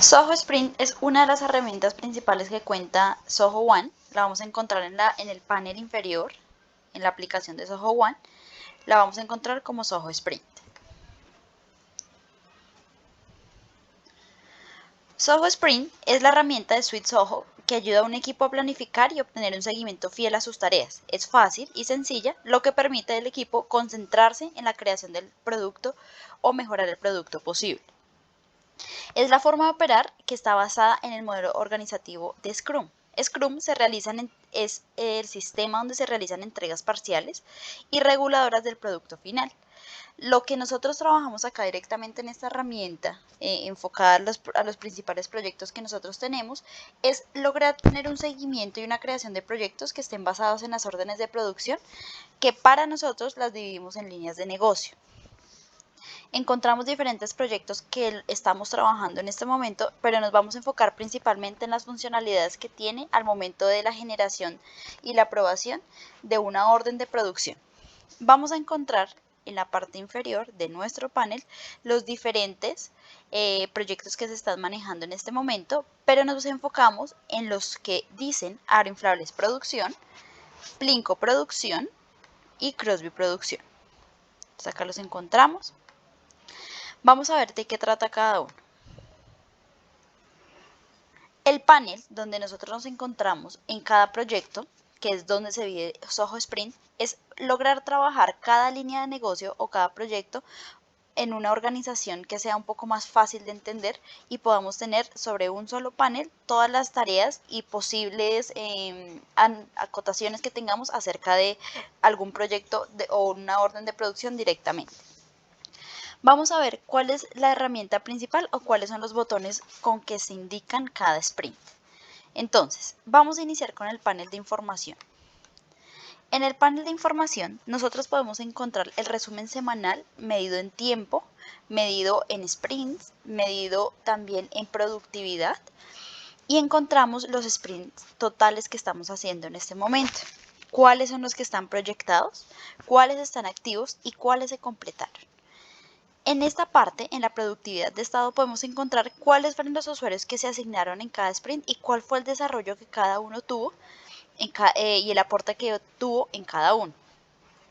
Zoho Sprint es una de las herramientas principales que cuenta Zoho One. La vamos a encontrar en el panel inferior, en la aplicación de Zoho One. La vamos a encontrar como Zoho Sprint. Zoho Sprint es la herramienta de Suite Zoho que ayuda a un equipo a planificar y obtener un seguimiento fiel a sus tareas. Es fácil y sencilla, lo que permite al equipo concentrarse en la creación del producto o mejorar el producto posible. Es la forma de operar que está basada en el modelo organizativo de Scrum. Scrum es el sistema donde se realizan entregas parciales y reguladoras del producto final. Lo que nosotros trabajamos acá directamente en esta herramienta, enfocada a los principales proyectos que nosotros tenemos, es lograr tener un seguimiento y una creación de proyectos que estén basados en las órdenes de producción, que para nosotros las dividimos en líneas de negocio. Encontramos diferentes proyectos que estamos trabajando en este momento, pero nos vamos a enfocar principalmente en las funcionalidades que tiene al momento de la generación y la aprobación de una orden de producción. Vamos a encontrar en la parte inferior de nuestro panel los diferentes proyectos que se están manejando en este momento, pero nos enfocamos en los que dicen Aro Inflables Producción, Plinko Producción y Crosby Producción. Entonces acá los encontramos. Vamos a ver de qué trata cada uno. El panel donde nosotros nos encontramos en cada proyecto, que es donde se vive Zoho Sprint, es lograr trabajar cada línea de negocio o cada proyecto en una organización que sea un poco más fácil de entender y podamos tener sobre un solo panel todas las tareas y posibles acotaciones que tengamos acerca de algún proyecto o una orden de producción directamente. Vamos a ver cuál es la herramienta principal o cuáles son los botones con que se indican cada sprint. Entonces, vamos a iniciar con el panel de información. En el panel de información, nosotros podemos encontrar el resumen semanal medido en tiempo, medido en sprints, medido también en productividad y encontramos los sprints totales que estamos haciendo en este momento. Cuáles son los que están proyectados, cuáles están activos y cuáles se completaron. En esta parte, en la productividad de estado, podemos encontrar cuáles fueron los usuarios que se asignaron en cada sprint y cuál fue el desarrollo que cada uno tuvo y el aporte que tuvo en cada uno.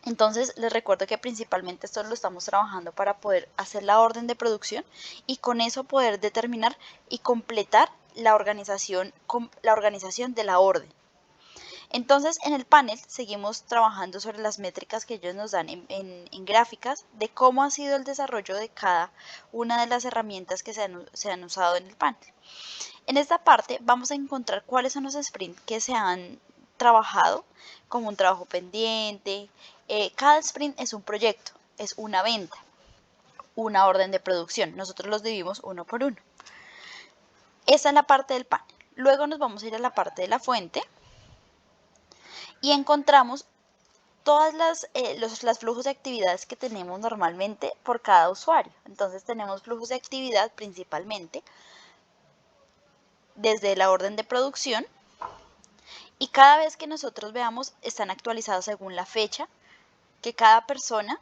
Entonces, les recuerdo que principalmente esto lo estamos trabajando para poder hacer la orden de producción y con eso poder determinar y completar la organización de la orden. Entonces, en el panel seguimos trabajando sobre las métricas que ellos nos dan en gráficas de cómo ha sido el desarrollo de cada una de las herramientas que se han usado en el panel. En esta parte vamos a encontrar cuáles son los sprints que se han trabajado como un trabajo pendiente. Cada sprint es un proyecto, es una venta, una orden de producción. Nosotros los dividimos uno por uno. Esta es la parte del panel. Luego nos vamos a ir a la parte de la fuente y encontramos todas los flujos de actividades que tenemos normalmente por cada usuario. Entonces tenemos flujos de actividad principalmente desde la orden de producción y cada vez que nosotros veamos están actualizados según la fecha que cada persona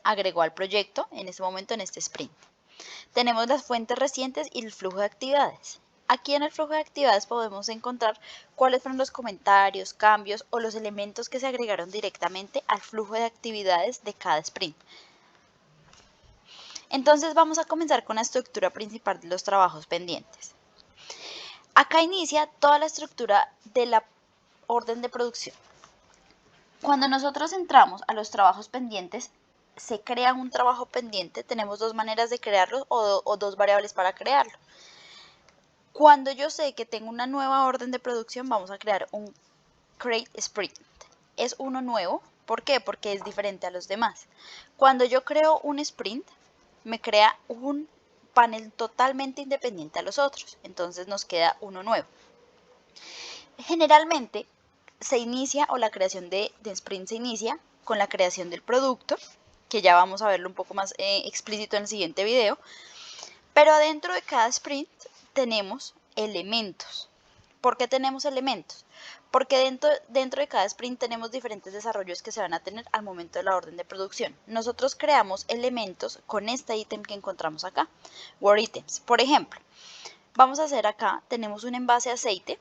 agregó al proyecto en este momento en este sprint. Tenemos las fuentes recientes y el flujo de actividades. Aquí en el flujo de actividades podemos encontrar cuáles fueron los comentarios, cambios o los elementos que se agregaron directamente al flujo de actividades de cada sprint. Entonces vamos a comenzar con la estructura principal de los trabajos pendientes. Acá inicia toda la estructura de la orden de producción. Cuando nosotros entramos a los trabajos pendientes, se crea un trabajo pendiente. Tenemos dos maneras de crearlo o dos variables para crearlo. Cuando yo sé que tengo una nueva orden de producción, vamos a crear un create sprint. Es uno nuevo. ¿Por qué? Porque es diferente a los demás. Cuando yo creo un sprint, me crea un panel totalmente independiente a los otros. Entonces nos queda uno nuevo. Generalmente se inicia o la creación de sprint se inicia con la creación del producto, que ya vamos a verlo un poco más explícito en el siguiente video. Pero dentro de cada sprint tenemos elementos. ¿Por qué tenemos elementos? porque dentro de cada sprint tenemos diferentes desarrollos que se van a tener al momento de la orden de producción. Nosotros creamos elementos con este ítem que encontramos acá, Word Items. Por ejemplo, vamos a hacer acá, tenemos un envase de aceite,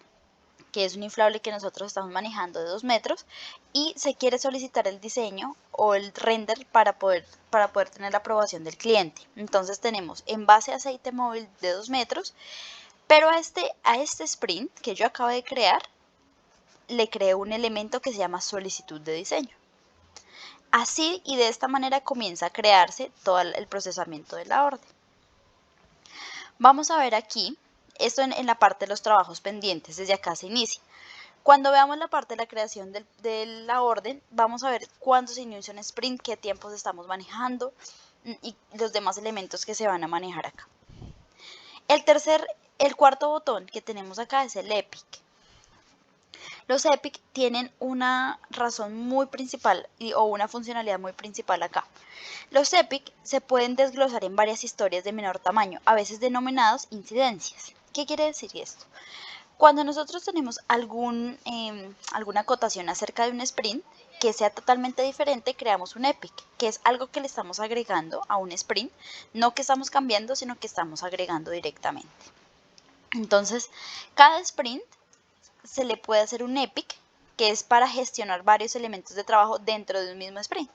que es un inflable que nosotros estamos manejando de 2 metros, y se quiere solicitar el diseño o el render para poder tener la aprobación del cliente. Entonces tenemos envase de aceite móvil de 2 metros, pero a este sprint que yo acabo de crear, le creé un elemento que se llama solicitud de diseño. Así y de esta manera comienza a crearse todo el procesamiento de la orden. Vamos a ver aquí, esto en la parte de los trabajos pendientes, desde acá se inicia. Cuando veamos la parte de la creación de la orden, vamos a ver cuándo se inicia un sprint, qué tiempos estamos manejando y los demás elementos que se van a manejar acá. El cuarto botón que tenemos acá es el Epic. Los Epic tienen una razón muy principal o una funcionalidad muy principal acá. Los Epic se pueden desglosar en varias historias de menor tamaño, a veces denominados incidencias. ¿Qué quiere decir esto? Cuando nosotros tenemos alguna acotación acerca de un sprint que sea totalmente diferente, creamos un epic, que es algo que le estamos agregando a un sprint, no que estamos cambiando, sino que estamos agregando directamente. Entonces, cada sprint se le puede hacer un epic, que es para gestionar varios elementos de trabajo dentro de un mismo sprint.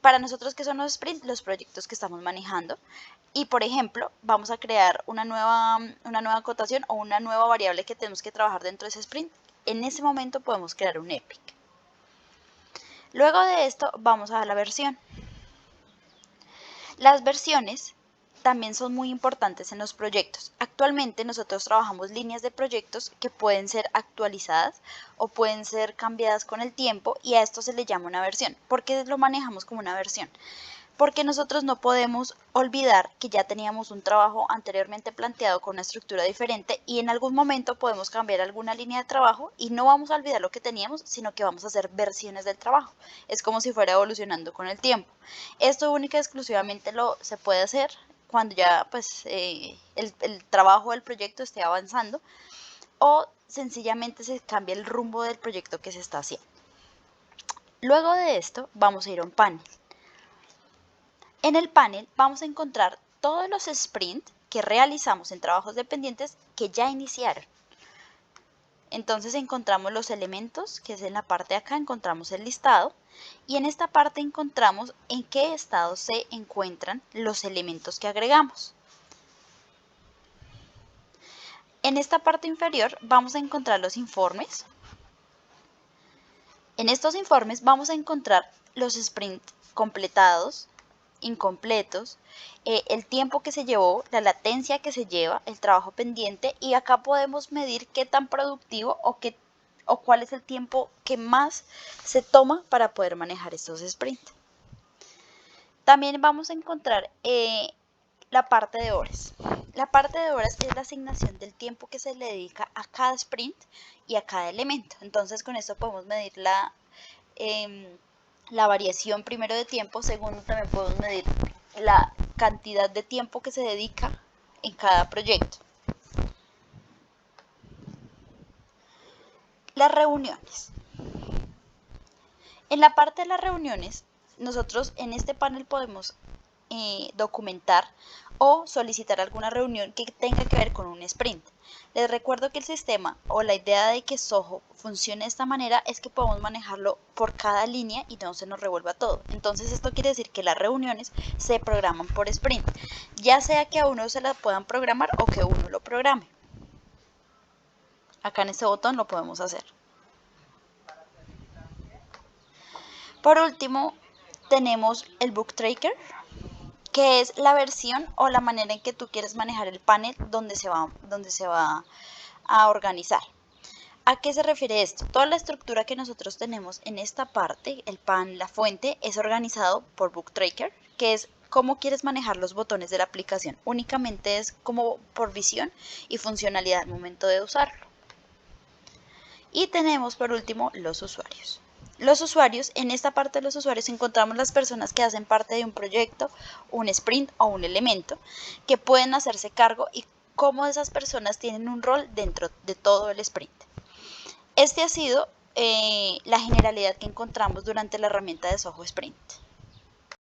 Para nosotros, ¿qué son los sprints? Los proyectos que estamos manejando. Y, por ejemplo, vamos a crear una nueva acotación o una nueva variable que tenemos que trabajar dentro de ese sprint. En ese momento podemos crear un epic. Luego de esto, vamos a la versión. Las versiones también son muy importantes en los proyectos. Actualmente nosotros trabajamos líneas de proyectos que pueden ser actualizadas o pueden ser cambiadas con el tiempo, y a esto se le llama una versión. ¿Por qué lo manejamos como una versión? Porque nosotros no podemos olvidar que ya teníamos un trabajo anteriormente planteado con una estructura diferente, y en algún momento podemos cambiar alguna línea de trabajo y no vamos a olvidar lo que teníamos, sino que vamos a hacer versiones del trabajo. Es como si fuera evolucionando con el tiempo. Esto única y exclusivamente se puede hacer cuando ya pues, el trabajo del proyecto esté avanzando, o sencillamente se cambia el rumbo del proyecto que se está haciendo. Luego de esto vamos a ir a un panel. En el panel vamos a encontrar todos los sprints que realizamos en trabajos dependientes que ya iniciaron. Entonces encontramos los elementos, que es en la parte de acá, encontramos el listado, y en esta parte encontramos en qué estado se encuentran los elementos que agregamos. En esta parte inferior vamos a encontrar los informes. En estos informes vamos a encontrar los sprints completados, incompletos, el tiempo que se llevó, la latencia que se lleva, el trabajo pendiente, y acá podemos medir qué tan productivo o cuál es el tiempo que más se toma para poder manejar estos sprints. También vamos a encontrar la parte de horas. La parte de horas es la asignación del tiempo que se le dedica a cada sprint y a cada elemento. Entonces con esto podemos medir la variación primero de tiempo. Segundo, también podemos medir la cantidad de tiempo que se dedica en cada proyecto. Las reuniones. En la parte de las reuniones, nosotros en este panel podemos documentar o solicitar alguna reunión que tenga que ver con un sprint. Les recuerdo que el sistema o la idea de que Zoho funcione de esta manera es que podemos manejarlo por cada línea y no se nos revuelva todo. Entonces esto quiere decir que las reuniones se programan por sprint, ya sea que a uno se las puedan programar o que uno lo programe. Acá en este botón lo podemos hacer. Por último, tenemos el Book Tracker, que es la versión o la manera en que tú quieres manejar el panel donde se va a organizar. ¿A qué se refiere esto? Toda la estructura que nosotros tenemos en esta parte, el pan, la fuente, es organizado por Book Tracker, que es cómo quieres manejar los botones de la aplicación. Únicamente es como por visión y funcionalidad al momento de usarlo. Y tenemos por último los usuarios. Los usuarios, en esta parte de los usuarios encontramos las personas que hacen parte de un proyecto, un sprint o un elemento, que pueden hacerse cargo y cómo esas personas tienen un rol dentro de todo el sprint. Este ha sido la generalidad que encontramos durante la herramienta de Soho Sprint.